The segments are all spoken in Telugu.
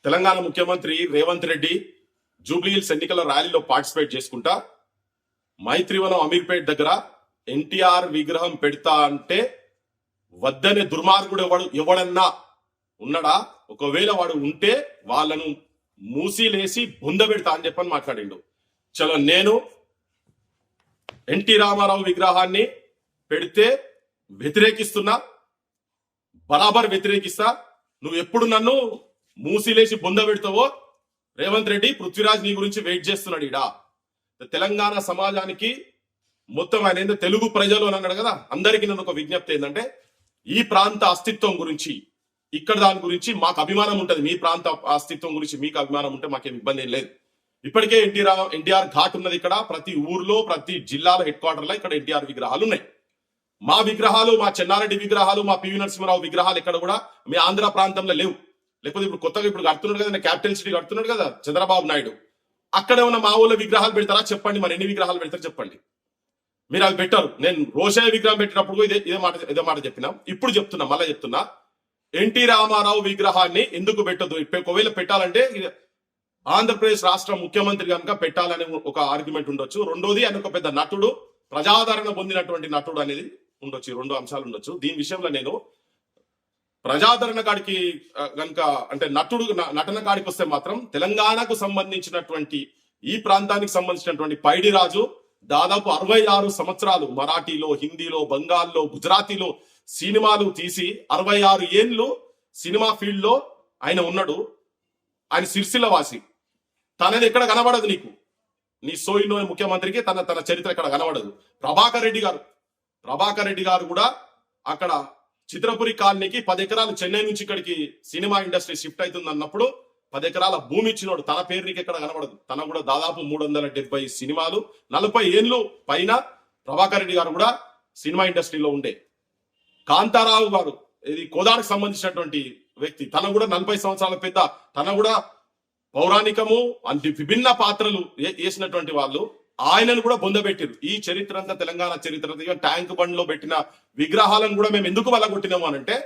తెలంగాణ ముఖ్యమంత్రి రేవంత్ రెడ్డి జూబ్లీహిల్స్ ఎన్నికల ర్యాలీలో పార్టిసిపేట్ చేసుకుంటా మైత్రివనం అమీర్పేట్ దగ్గర ఎన్టీఆర్ విగ్రహం పెడతా అంటే వద్దనే దుర్మార్గుడు ఎవడన్నా ఉన్నాడా? ఒకవేళ వాడు ఉంటే వాళ్ళను మూసీలేసి బొంద పెడతా అని చెప్పని మాట్లాడిండు. చలో, నేను ఎన్టీ రామారావు విగ్రహాన్ని పెడితే వ్యతిరేకిస్తున్నా, బరాబర్ వ్యతిరేకిస్తా. నువ్వు ఎప్పుడు నన్ను మూసీలేసి బొంద పెడతావో రేవంత్ రెడ్డి, పృథ్వీరాజ్ నీ గురించి వెయిట్ చేస్తున్నాడు. ఇడా తెలంగాణ సమాజానికి మొత్తం ఆయన ఏంటో తెలుగు ప్రజలు అని అన్నాడు కదా, అందరికీ నన్ను ఒక విజ్ఞప్తి ఏంటంటే, ఈ ప్రాంత అస్తిత్వం గురించి, ఇక్కడ దాని గురించి మాకు అభిమానం ఉంటుంది. మీ ప్రాంత అస్తిత్వం గురించి మీకు అభిమానం ఉంటే మాకేం ఇబ్బంది ఏం లేదు. ఇప్పటికే ఎన్టీఆర్ ఘాట్ ఉన్నది ఇక్కడ. ప్రతి ఊర్లో, ప్రతి జిల్లాలో హెడ్ క్వార్టర్లో ఇక్కడ ఎన్టీఆర్ విగ్రహాలు ఉన్నాయి. మా విగ్రహాలు, మా చెన్నారెడ్డి విగ్రహాలు, మా పివి నరసింహరావు విగ్రహాలు ఎక్కడ కూడా మీ ఆంధ్ర ప్రాంతంలో లేవు. లేకపోతే ఇప్పుడు కొత్తగా ఇప్పుడు కడుతున్నాడు కదా, క్యాపిటల్ సిటీ కడుతున్నాడు కదా చంద్రబాబు నాయుడు, అక్కడ ఉన్న మా ఊళ్ళో విగ్రహాలు పెడతారా చెప్పండి. మరి ఎన్ని విగ్రహాలు పెడతారు చెప్పండి. మీరు అవి పెట్టారు. నేను రోషయ్య విగ్రహం పెట్టినప్పుడు ఇదే మాట చెప్పినా, ఇప్పుడు చెప్తున్నా, మళ్ళీ చెప్తున్నా, ఎన్టీ రామారావు విగ్రహాన్ని ఎందుకు పెట్టదు? ఒకవేళ పెట్టాలంటే ఆంధ్రప్రదేశ్ రాష్ట్ర ముఖ్యమంత్రి కనుక పెట్టాలని ఒక ఆర్గ్యుమెంట్ ఉండొచ్చు. రెండోది, ఆయన ఒక పెద్ద నటుడు, ప్రజాదరణ పొందినటువంటి నటుడు అనేది ఉండొచ్చు. రెండు అంశాలు ఉండొచ్చు. దీని విషయంలో నేను ప్రజాదరణ కాడికి కనుక అంటే నటన కాడికి వస్తే మాత్రం తెలంగాణకు సంబంధించినటువంటి, ఈ ప్రాంతానికి సంబంధించినటువంటి పైడి రాజు దాదాపు 66 సంవత్సరాలు మరాఠీలో, హిందీలో, బంగాల్లో, గుజరాతీలో సినిమాలు తీసి 66 ఏళ్ళు సినిమా ఫీల్డ్ లో ఆయన ఉన్నాడు. ఆయన సిరిసిల్ల వాసి. తనది ఎక్కడ కనబడదు నీకు, నీ సోయిలో ముఖ్యమంత్రికి తన చరిత్ర ఎక్కడ కనబడదు. ప్రభాకర్ రెడ్డి గారు కూడా అక్కడ చిత్రపురి కాలనీకి 10 ఎకరాలు, చెన్నై నుంచి ఇక్కడికి సినిమా ఇండస్ట్రీ షిఫ్ట్ అవుతుంది అన్నప్పుడు 10 ఎకరాల భూమి ఇచ్చినోడు. తన పేరు నీకు ఎక్కడ కనబడదు. తన కూడా దాదాపు 370 సినిమాలు, 40 ఏళ్ళు పైన ప్రభాకర్ రెడ్డి గారు కూడా సినిమా ఇండస్ట్రీలో ఉండే. కాంతారావు గారు, ఇది కోదాడకు సంబంధించినటువంటి వ్యక్తి, తన కూడా 40 సంవత్సరాల పెద్ద, తన కూడా పౌరాణికము అంటే విభిన్న పాత్రలు వేసినటువంటి వాళ్ళు, ఆయనను కూడా బొందబెట్టారు. ఈ చరిత్ర అంతా, తెలంగాణ చరిత్ర ట్యాంక్ బండ్ లో పెట్టిన విగ్రహాలను కూడా మేము ఎందుకు వల్లగొట్టినాము అనంటే,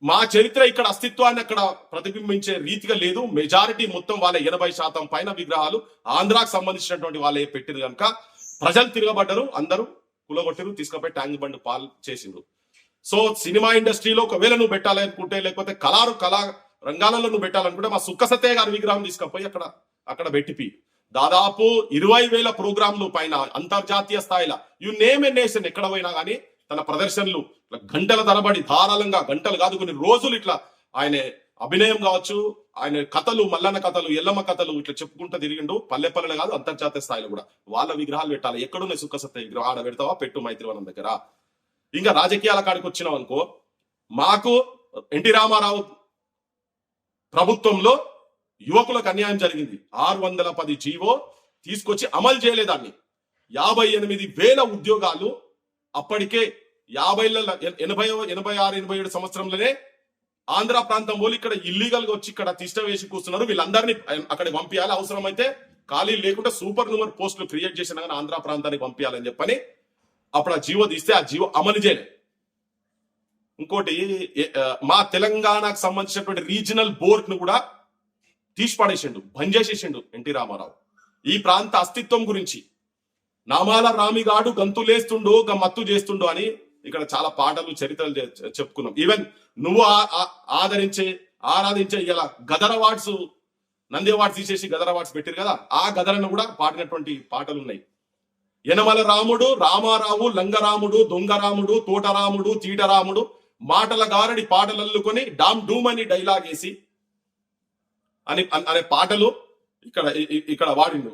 మా చరిత్ర ఇక్కడ అస్తిత్వాన్ని అక్కడ ప్రతిబింబించే రీతిగా లేదు. మెజారిటీ మొత్తం వాళ్ళ 80% పైన విగ్రహాలు ఆంధ్రాకు సంబంధించినటువంటి వాళ్ళే పెట్టిరు కనుక ప్రజలు తిరగబడ్డరు, అందరూ కులగొట్టిరు, తీసుకుపోయి ట్యాంక్ బండ్ పాల్ చేసిండ్రు. సో సినిమా ఇండస్ట్రీలో ఒకవేళ నువ్వు పెట్టాలనుకుంటే, లేకపోతే కళా రంగాలలో నువ్వు పెట్టాలనుకుంటే, మా సుక్క సత్యయ్య గారి విగ్రహం తీసుకపోయి అక్కడ పెట్టిపి దాదాపు 20,000 ప్రోగ్రాంలు పైన అంతర్జాతీయ స్థాయిలో యు నేమ్ ఎ నేషన్ ఎక్కడ పోయినా కానీ తన ప్రదర్శనలు గంటల తరబడి, ధారాళంగా, గంటలు కాదు కొన్ని రోజులు ఇట్లా ఆయన అభినయం కావచ్చు, ఆయన కథలు, మల్లన్న కథలు, ఎల్లమ్మ కథలు ఇట్లా చెప్పుకుంటూ తిరిగిండు. పల్లె కాదు, అంతర్జాతీయ స్థాయిలో కూడా వాళ్ళ విగ్రహాలు పెట్టాలి. ఎక్కడున్నాయి సుక్క సత్య విగ్రహం? ఆడ పెడతావా? పెట్టు మైత్రివనం దగ్గర. ఇంకా రాజకీయాల కాడికి వచ్చినాం అనుకో, మాకు ఎన్టీ రామారావు ప్రభుత్వంలో యువకులకు అన్యాయం జరిగింది. 610 జీవో తీసుకొచ్చి అమలు చేయలేదాన్ని. 58,000 ఉద్యోగాలు అప్పటికే 86-87 సంవత్సరంలోనే ఆంధ్ర ప్రాంతం వాళ్ళు ఇక్కడ ఇల్లీగల్ గా వచ్చి ఇక్కడ తిష్ట వేసి కూర్చున్నారు. వీళ్ళందరినీ అక్కడికి పంపించాలి, అవసరమైతే ఖాళీ లేకుండా సూపర్ నూమర్ పోస్టులు క్రియేట్ చేసినా కానీ ఆంధ్ర ప్రాంతానికి పంపించాలని చెప్పని అప్పుడు ఆ జీవో తీస్తే ఆ జీవో అమలు చేయలే. ఇంకోటి, మా తెలంగాణకు సంబంధించినటువంటి రీజనల్ బోర్డ్ ను కూడా తీసి పడేసిండు, బంద్ చేసేసిండు ఎన్టీ రామారావు. ఈ ప్రాంత అస్తిత్వం గురించి నామాల రామిగాడు గంతులేస్తుండో మత్తు చేస్తుండో అని ఇక్కడ చాలా పాటలు, చరిత్రలు చెప్పుకున్నాం. ఈవెన్ నువ్వు ఆరాధించే ఇలా గదర్ అవార్డ్స్, నంది అవార్డ్స్ తీసేసి గదర్ అవార్డ్స్ పెట్టారు కదా, ఆ గదరను కూడా పాడినటువంటి పాటలు ఉన్నాయి. యనమల రాముడు, రామారావు, లంగరాముడు, దొంగరాముడు, తోటరాముడు, తీటరాముడు, మాటల గారడి పాటలల్లుకొని డామ్ డూమ్ అని డైలాగ్ వేసి అనే పాటలు ఇక్కడ వాడిండు.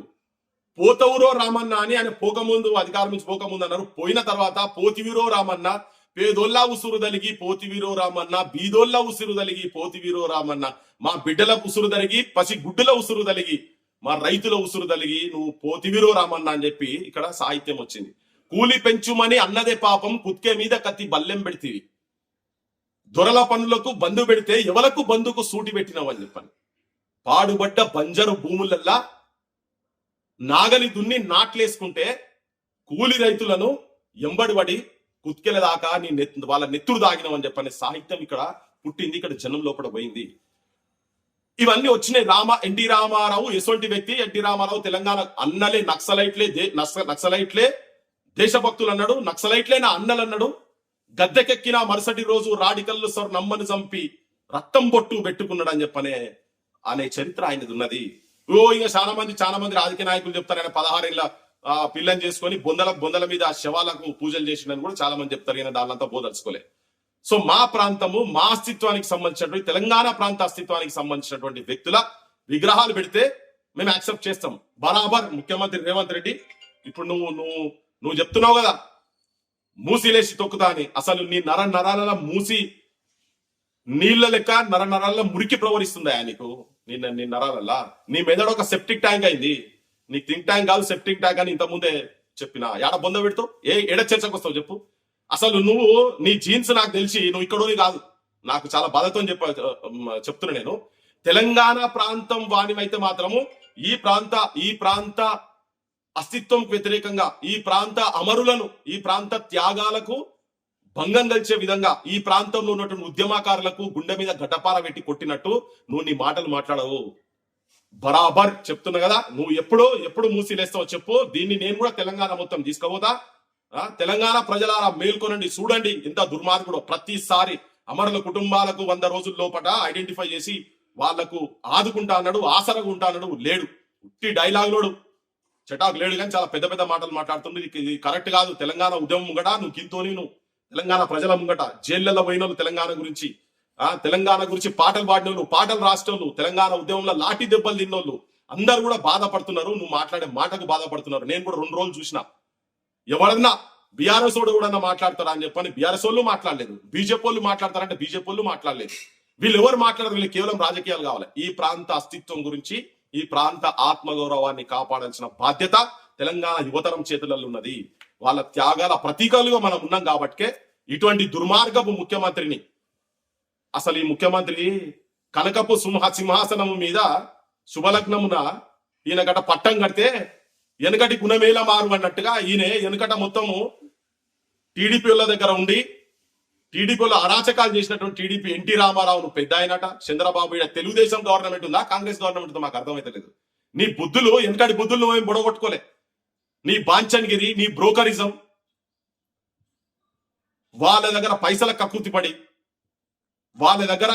పోతవురో రామన్న అని ఆయన పోకముందు, అధికారం నుంచి పోకముందు అన్నారు. పోయిన తర్వాత పోతివీరో రామన్న, పేదోల్లా ఉసురు దలిగి పోతివీరో రామన్న, బీదోల్లా ఉసురు దలిగి పోతివీరో రామన్న, మా బిడ్డల ఉసురు దలిగి, పసి గుడ్డుల ఉసురు దలిగి, మా రైతుల ఉసురు దలిగి నువ్వు పోతివీరో రామన్న అని చెప్పి ఇక్కడ సాహిత్యం వచ్చింది. కూలి పెంచుమని అన్నదే పాపం, కుత్కే మీద కత్తి బల్లెం పెడితివి, దొరల పనులకు బంధు పెడితే ఎవలకు బంధుకు సూటి పెట్టినావు అని చెప్పని. పాడుబడ్డ బంజరు భూములల్లా నాగలి దున్ని నాట్లేసుకుంటే కూలి రైతులను ఎంబడిబడి కుత్కెల దాకా వాళ్ళ నెత్తురు దాగినవని చెప్పనే సాహిత్యం ఇక్కడ పుట్టింది, ఇక్కడ జనం లోపల పోయింది. ఇవన్నీ వచ్చినాయి. ఎన్టీ రామారావు ఎసొంటి వ్యక్తి. ఎన్టీ రామారావు తెలంగాణ అన్నలే నక్సలైట్లే దేశభక్తులు అన్నాడు, నక్సలైట్లే నా అన్నలు అన్నాడు. గద్దెకెక్కిన మరుసటి రోజు రాడికల్లు సార్ నమ్మని చంపి రక్తం బొట్టు పెట్టుకున్నాడు అని చెప్పనే అనే చరిత్ర ఆయనది ఉన్నది. ఇంకా చాలా మంది రాజకీయ నాయకులు చెప్తారు ఆయన 16 ఏళ్ళ పిల్లని చేసుకొని బొందల మీద శవాలకు పూజలు చేసిందని కూడా చాలా మంది చెప్తారు. ఈయన దానింతా బోదలుచుకోలే. సో మా ప్రాంతము, మా అస్తిత్వానికి సంబంధించినటువంటి, తెలంగాణ ప్రాంత అస్తిత్వానికి సంబంధించినటువంటి వ్యక్తుల విగ్రహాలు పెడితే మేము యాక్సెప్ట్ చేస్తాం. బరాబర్ ముఖ్యమంత్రి రేవంత్ రెడ్డి, ఇప్పుడు నువ్వు చెప్తున్నావు కదా మూసిలేసి తొక్కుతా అని. అసలు నీ నరాల మూసి నీళ్ల లెక్క నరాల మురికి ప్రవరిస్తుందా నీకు? నీ నరాలల్లా నీ మెదడు ఒక సెప్టిక్ ట్యాంక్ అయింది. నీకు థింక్ ట్యాంక్ కాదు, సెప్టిక్ ట్యాంక్ అని ఇంతకుముందే చెప్పిన. ఏడ బొంద పెడతావు? ఎడ చర్చకు వస్తావు చెప్పు. అసలు నువ్వు నీ జీన్స్ నాకు తెలిసి నువ్వు ఇక్కడోని కాదు. నాకు చాలా బాధతో చెప్తున్నా నేను. తెలంగాణ ప్రాంతం వానివైతే మాత్రము ఈ ప్రాంత అస్తిత్వంకు వ్యతిరేకంగా, ఈ ప్రాంత అమరులను, ఈ ప్రాంత త్యాగాలకు భంగం కలిసే విధంగా ఈ ప్రాంతంలో ఉన్నటువంటి ఉద్యమకారులకు గుండె మీద గడ్డపార పెట్టి కొట్టినట్టు నువ్వు నీ మాటలు మాట్లాడవు. బరాబర్ చెప్తున్నా కదా, నువ్వు ఎప్పుడు మూసిలేస్తావో చెప్పు. దీన్ని నేను కూడా తెలంగాణ మొత్తం తీసుకుపోతా. తెలంగాణ ప్రజలారా మేల్కొనండి, చూడండి ఎంత దుర్మార్గుడో. ప్రతిసారి అమరుల కుటుంబాలకు 100 రోజుల లోపట ఐడెంటిఫై చేసి వాళ్లకు ఆదుకుంటా అన్నాడు, ఆసరగా ఉంటా అన్నాడు. లేడు, ఉట్టి డైలాగులోడు, చటాకు లేడు. కానీ చాలా పెద్ద మాటలు మాట్లాడుతుంది. ఇది కరెక్ట్ కాదు. తెలంగాణ ఉద్యమం ముంగట నువ్వు కింతోని, నువ్వు తెలంగాణ ప్రజల ముంగట జైళ్లలో పోయిన తెలంగాణ గురించి పాటలు పాడినోళ్ళు, పాటలు రాసినోళ్ళు, తెలంగాణ ఉద్యమంలో లాఠీ దెబ్బలు తిన్నోళ్ళు అందరు కూడా బాధపడుతున్నారు. నువ్వు మాట్లాడే మాటకు బాధపడుతున్నారు. నేను కూడా 2 రోజులు చూసిన. ఎవరన్నా బీఆర్ఎస్ వాడు కూడా మాట్లాడతారా అని చెప్పని బీఆర్ఎస్ వాళ్ళు మాట్లాడలేదు, బీజేపీ వాళ్ళు మాట్లాడతారంటే బీజేపీ వాళ్ళు మాట్లాడలేదు. వీళ్ళు ఎవరు మాట్లాడరు? వీళ్ళు కేవలం రాజకీయాలు కావాలి. ఈ ప్రాంత అస్తిత్వం గురించి, ఈ ప్రాంత ఆత్మగౌరవాన్ని కాపాడాల్సిన బాధ్యత తెలంగాణ యువతరం చేతులలో ఉన్నది. వాళ్ళ త్యాగాల ప్రతీకలుగా మనం ఉన్నాం కాబట్టే ఇటువంటి దుర్మార్గపు ముఖ్యమంత్రిని, అసలు ఈ ముఖ్యమంత్రి కనకపు సింహాసనము మీద శుభలగ్నమున ఈయన గట పట్టం కడితే వెనుకటి గుణమేళ మారు అన్నట్టుగా ఈయన వెనుకట మొత్తము టీడీపీ వాళ్ళ దగ్గర ఉండి టీడీపీలో అరాచకాలు చేసినటువంటి టీడీపీ ఎన్టీ రామారావును పెద్ద అయినట. చంద్రబాబు తెలుగుదేశం గవర్నమెంట్ ఉందా, కాంగ్రెస్ గవర్నమెంట్ ఉందా మాకు అర్థమైతలేదు. నీ బుద్ధులు, వెనుకటి బుద్ధులు నువ్వేం బుడగొట్టుకోలే. నీ బాంచన్గిరి, నీ బ్రోకరిజం, వాళ్ళ దగ్గర పైసల కక్కుర్తి పడి వాళ్ళ దగ్గర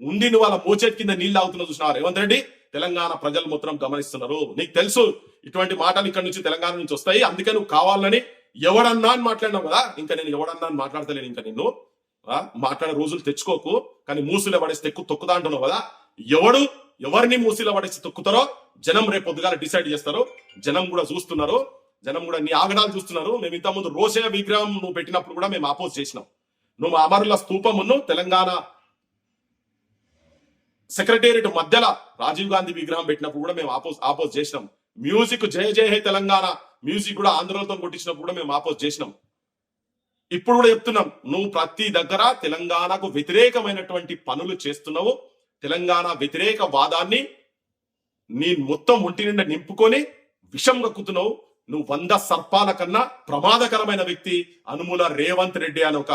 ఉండి నువ్వు వాళ్ళ మోచేతి కింద నీళ్ళు అవుతున్నా చూసినావు రేవంత్ రెడ్డి. తెలంగాణ ప్రజలు మొత్తం గమనిస్తున్నారు. నీకు తెలుసు ఇటువంటి మాటలు ఇక్కడ నుంచి తెలంగాణ నుంచి వస్తాయి. అందుకే నువ్వు కావాలని ఎవడన్నా అని మాట్లాడినావు కదా. ఇంకా నేను ఎవడన్నా అని మాట్లాడతలేను. ఇంకా నిన్ను మాట్లాడే రోజులు తెచ్చుకోకు. కానీ మూసులో పడేసి తొక్కుతా అంటున్నావు కదా. ఎవరిని మూసిలో పడేసి తొక్కుతారో జనం రేపు పొద్దుగాల డిసైడ్ చేస్తారు. జనం కూడా చూస్తున్నారు. జనం కూడా నీ ఆగడాలు చూస్తున్నారు. మేము ఇంతకుముందు రోషయ్య విగ్రహం నువ్వు పెట్టినప్పుడు కూడా మేము ఆపోజ్ చేసినాం. నువ్వు అమరుల స్తూపమును తెలంగాణ సెక్రటేరియట్ మధ్యలో రాజీవ్ గాంధీ విగ్రహం పెట్టినప్పుడు కూడా మేము ఆపోజ్ చేసినాం. మ్యూజిక్ జయ జయ హే తెలంగాణ మ్యూజిక్ కూడా ఆంధ్రతో కొట్టించినప్పుడు కూడా మేము ఆపోజ్ చేసినాం. ఇప్పుడు కూడా చెప్తున్నాం, నువ్వు ప్రతి దగ్గర తెలంగాణకు వ్యతిరేకమైనటువంటి పనులు చేస్తున్నావు. తెలంగాణ వ్యతిరేక వాదాన్ని నీ మొత్తం ఒంటి నిండా నింపుకొని విషం కక్కుతున్నావు. నువ్వు 100 సర్పాల కన్నా ప్రమాదకరమైన వ్యక్తి అనుముల రేవంత్ రెడ్డి అని ఒక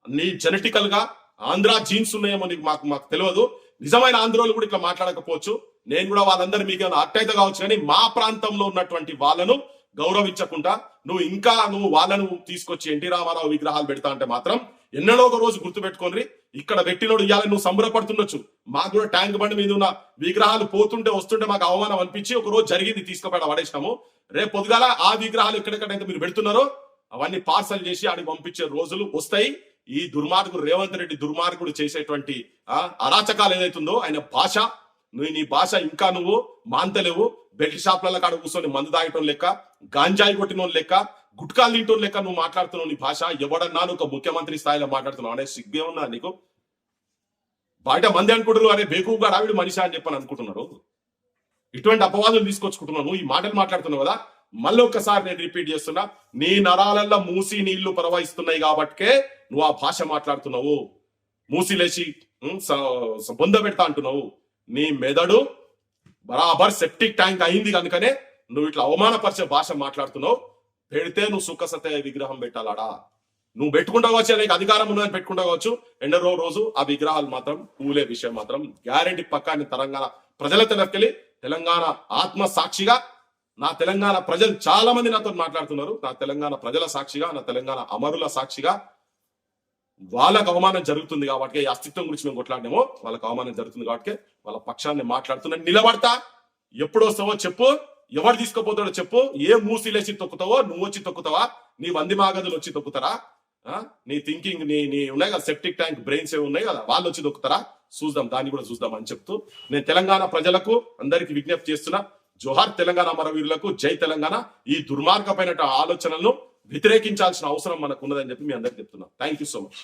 నీ జెనెటికల్ గా ఆంధ్ర జీన్స్ ఉన్నాయేమో నీకు మాకు తెలియదు. నిజమైన ఆంధ్రోలు కూడా ఇట్లా మాట్లాడకపోవచ్చు. నేను కూడా వాళ్ళందరూ మీకు అట్టయితే కావచ్చు. కానీ మా ప్రాంతంలో ఉన్నటువంటి వాళ్ళను గౌరవించకుండా నువ్వు వాళ్ళను తీసుకొచ్చి ఎన్టీ రామారావు విగ్రహాలు పెడతా అంటే మాత్రం ఎన్నడో ఒక రోజు గుర్తుపెట్టుకోండి. ఇక్కడ పెట్టినోడు ఇవాళ నువ్వు సంబరపడుతుండొచ్చు. మాకు కూడా ట్యాంక్ బండి మీద ఉన్న విగ్రహాలు వస్తుంటే మాకు అవమానం అనిపించి ఒక రోజు జరిగింది, తీసుకుపోయి పడేసినాము. రేపు పొద్దుగాల ఆ విగ్రహాలు ఎక్కడెక్కడైతే మీరు పెడుతున్నారో అవన్నీ పార్సల్ చేసి ఆడికి పంపించే రోజులు వస్తాయి. ఈ దుర్మార్గుడు రేవంత్ రెడ్డి దుర్మార్గుడు చేసేటువంటి అరాచకాలు ఏదైతుందో ఆయన భాష, నీ భాష ఇంకా నువ్వు మాంతలేవు. బెల్ట్ షాప్ల కాడ కూర్చొని మందు తాగటం లెక్క, గాంజాయి కొట్టిన లెక్క, గుట్కాలు తింటోని లెక్క నువ్వు మాట్లాడుతున్నావు. నీ భాష ఎవడన్నా ఒక ముఖ్యమంత్రి స్థాయిలో మాట్లాడుతున్నావు అనే సిగ్గే ఉన్నా నీకు? బయట మంది అనుకుంటారు అరే బేకూగా రావిడు మనిషి అని చెప్పని అనుకుంటున్నారు. ఇటువంటి అపవాదులు తీసుకొచ్చుకుంటున్నావు. నువ్వు ఈ మాటలు మాట్లాడుతున్నావు కదా. మళ్ళీ ఒక్కసారి నేను రిపీట్ చేస్తున్నా, నీ నరాలల్లో మూసి నీళ్లు ప్రవహిస్తున్నాయి కాబట్టే నువ్వు ఆ భాష మాట్లాడుతున్నావు. మూసిలేసి బొంద పెడతా అంటున్నావు. నీ మెదడు బరాబర్ సెప్టిక్ ట్యాంక్ అయింది కనుకనే నువ్వు ఇట్లా అవమానపరిచే భాష మాట్లాడుతున్నావు. పెడితే నువ్వు సుఖ సత్య విగ్రహం పెట్టాలడా. నువ్వు పెట్టుకుంటావు కావచ్చు, నీకు అధికారం ఉన్నదని పెట్టుకుంటావు కావచ్చు. ఎండరో రోజు ఆ విగ్రహాలు మాత్రం కూలే విషయం మాత్రం గ్యారెంటీ పక్కా. తెలంగాణ ప్రజల తెలకెళ్ళి తెలంగాణ ఆత్మ సాక్షిగా, నా తెలంగాణ ప్రజలు చాలా మంది నాతో మాట్లాడుతున్నారు. నా తెలంగాణ ప్రజల సాక్షిగా, నా తెలంగాణ అమరుల సాక్షిగా వాళ్ళకు అవమానం జరుగుతుంది కాబట్టి, ఈ అస్తిత్వం గురించి మేము కొట్లాడినామో వాళ్ళకి అవమానం జరుగుతుంది కాబట్టి వాళ్ళ పక్షాన్ని మాట్లాడుతున్నా. నిలబడతా. ఎప్పుడు వస్తావో చెప్పు, ఎవరు తీసుకుపోతాడో చెప్పు. ఏ మూసీలేసి తొక్కుతావో, నువ్వు వచ్చి తొక్కుతావా, నీ వంది మాగదులు వచ్చి తొక్కుతారా, నీ థింకింగ్ నీ ఉన్నాయి కదా సెప్టిక్ ట్యాంక్ బ్రెయిన్స్ ఏ ఉన్నాయి కదా, వాళ్ళు వచ్చి తొక్కుతారా, చూద్దాం, దాన్ని కూడా చూద్దాం అని చెప్తూ నేను తెలంగాణ ప్రజలకు అందరికి విజ్ఞప్తి చేస్తున్నా. జోహార్ తెలంగాణ అమరవీరులకు, జై తెలంగాణ. ఈ దుర్మార్గమైన ఆలోచనలను వ్యతిరేకించాల్సిన అవసరం మనకు ఉన్నదని చెప్పి మీ అందరికి చెప్తున్నా. Thank you so much.